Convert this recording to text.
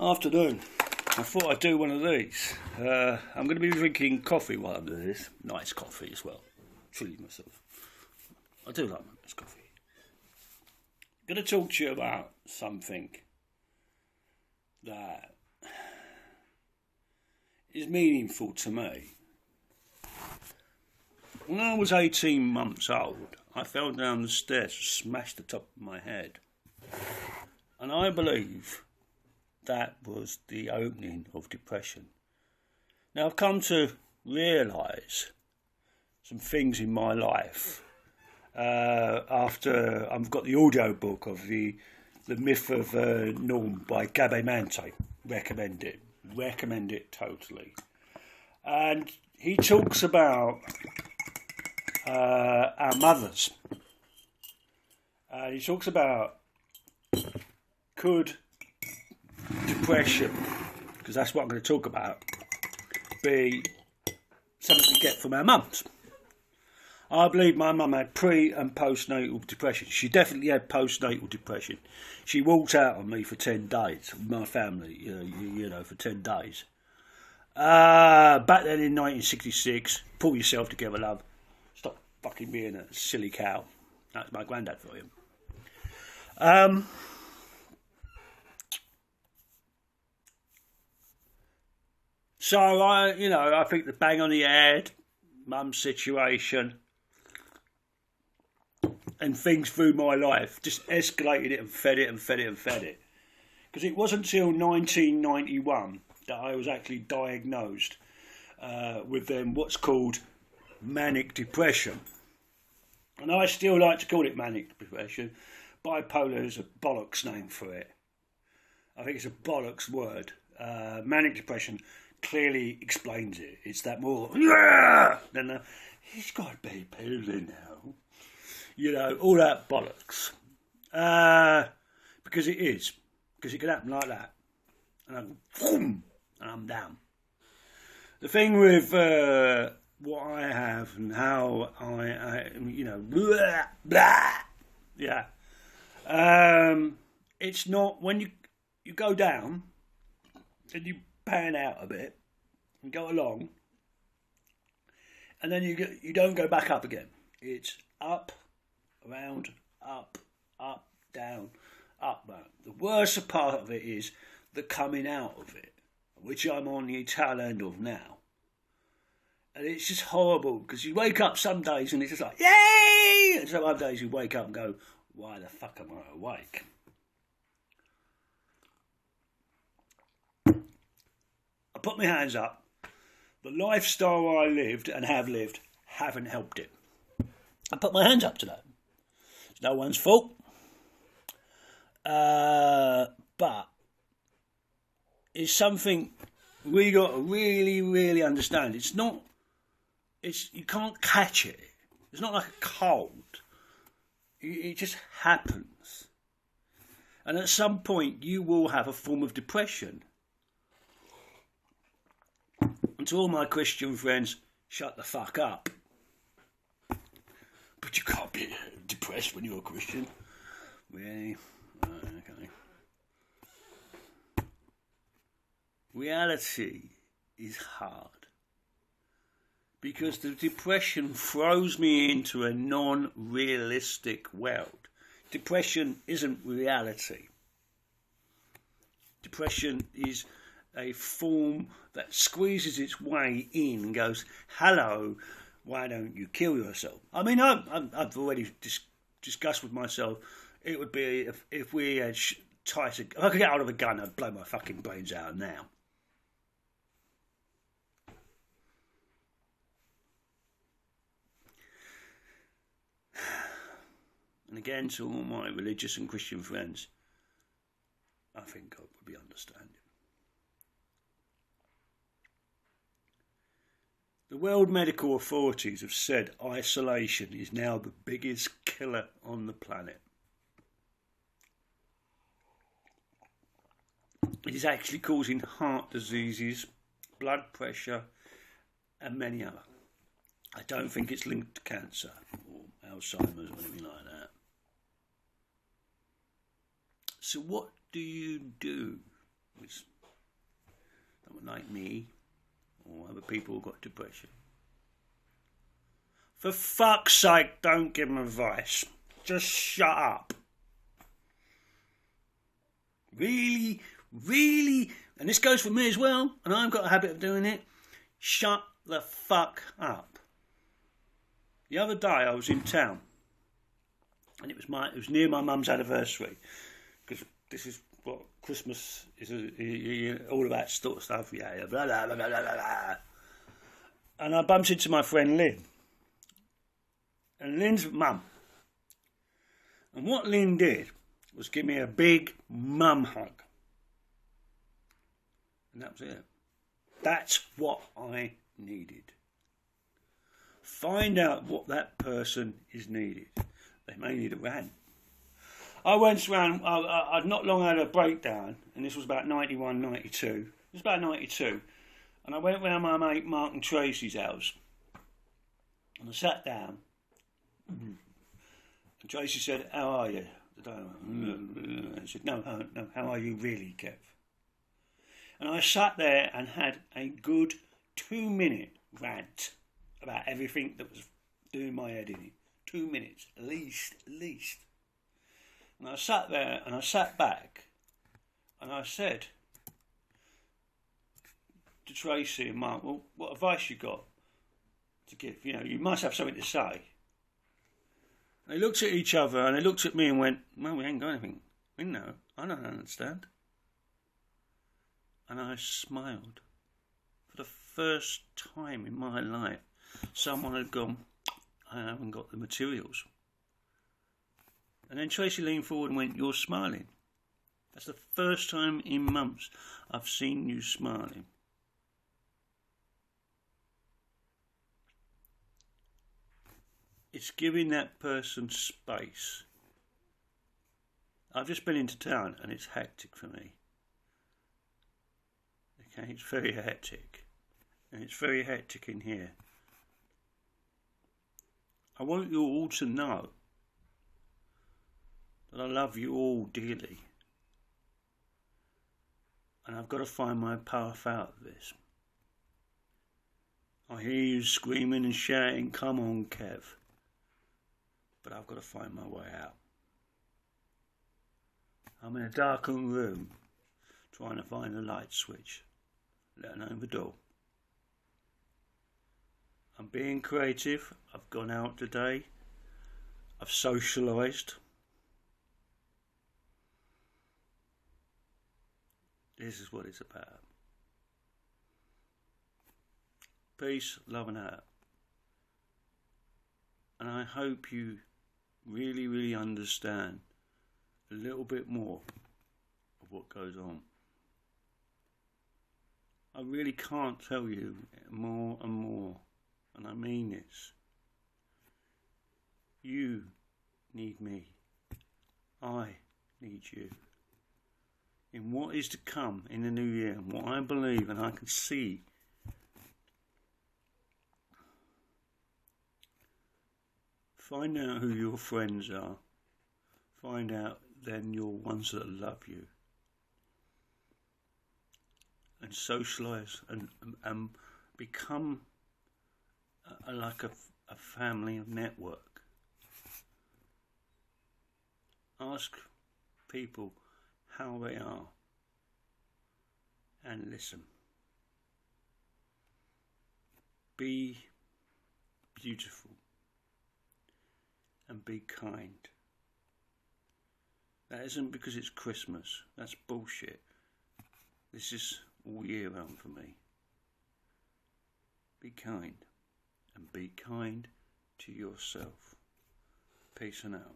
Afternoon. I thought I'd do one of these. I'm going to be drinking coffee while I'm doing this. Nice coffee as well. Treating myself. I do like my nice coffee. I'm going to talk to you about something that is meaningful to me. When I was 18 months old, I fell down the stairs and smashed the top of my head. And I believe that was the opening of depression. Now I've come to realise some things in my life after I've got the audio book of the Myth of Norm by Gabby Mante. Recommend it totally. And he talks about our mothers. He talks about could depression, because that's what I'm going to talk about, be something we get from our mums. I believe my mum had pre and postnatal depression. She definitely had postnatal depression. She walked out on me for 10 days, my family, for 10 days. Back then in 1966, pull yourself together, love. Stop fucking being a silly cow. That's my granddad for you. So I think the bang on the head, mum's situation, and things through my life just escalated it and fed it. Because it wasn't until 1991 that I was actually diagnosed with what's called manic depression. And I still like to call it manic depression. Bipolar is a bollocks name for it. I think it's a bollocks word. Manic depression clearly explains it. It's that more than he's got bipolar now. All that bollocks. Because it is. Because it can happen like that. And I'm down. The thing with what I have and how it's not when you go down and you pan out a bit and go along, and then you don't go back up again. It's up, around, up, down, up. The worst part of it is the coming out of it, which I'm on the tail end of now. And it's just horrible, because you wake up some days and it's just like, yay! And some other days you wake up and go, why the fuck am I awake? I put my hands up. The lifestyle I lived and have lived haven't helped it. I put my hands up to that. It's no one's fault. But it's something we got to really, really understand. You can't catch it. It's not like a cold. It just happens. And at some point you will have a form of depression. And to all my Christian friends, shut the fuck up. But you can't be depressed when you're a Christian. Really? Okay. Reality is hard. Because the depression throws me into a non-realistic world. Depression isn't reality. Depression is a form that squeezes its way in and goes, hello, why don't you kill yourself? I mean, I've already discussed with myself, it would be if we had if I could get out of a gun, I'd blow my fucking brains out now. And again, to all my religious and Christian friends, I think God would be understanding. The world medical authorities have said isolation is now the biggest killer on the planet. It is actually causing heart diseases, blood pressure, and many other. I don't think it's linked to cancer or Alzheimer's or anything like that. So what do you do with like me or other people who've got depression. For fuck's sake, don't give them advice. Just shut up. Really, and this goes for me as well, and I've got a habit of doing it. Shut the fuck up. The other day I was in town, and it was near my mum's anniversary, because this is what Christmas is all about, sort of stuff. Yeah, blah, blah, blah, blah, blah, blah. And I bumped into my friend Lynn, and Lynn's mum. And what Lynn did was give me a big mum hug. And that was it. That's what I needed. Find out what that person is needed. They may need a rant. I went around, I'd not long had a breakdown, and this was about 91, 92. It was about 92. And I went round my mate Mark and Tracy's house. And I sat down. And Tracy said, "How are you?" I said, no, how are you really, Kev? And I sat there and had a good 2-minute rant about everything that was doing my head in. 2 minutes, at least. And I sat there and I sat back and I said to Tracy and Mark, well, what advice you got to give? You know, you must have something to say. They looked at each other and they looked at me and went, well, we ain't got anything. We know. I don't understand. And I smiled. For the first time in my life, someone had gone, I haven't got the materials. And then Tracy leaned forward and went, you're smiling. That's the first time in months I've seen you smiling. It's giving that person space. I've just been into town and it's hectic for me. Okay, it's very hectic. And it's very hectic in here. I want you all to know that I love you all dearly. And I've got to find my path out of this. I hear you screaming and shouting, come on, Kev. But I've got to find my way out. I'm in a darkened room trying to find a light switch, let alone the door. I'm being creative. I've gone out today. I've socialised. This is what it's about. Peace, love and hair. And I hope you really understand a little bit more of what goes on. I really can't tell you more and more, and I mean this. You need me. I need you. In what is to come in the new year, and what I believe and I can see, find out who your friends are. Find out then your ones that love you. And socialise and become like a family network. Ask people how they are and listen. Be beautiful and be kind. That isn't because it's Christmas. That's bullshit. This is all year round for me. Be kind and be kind to yourself. Peace and out.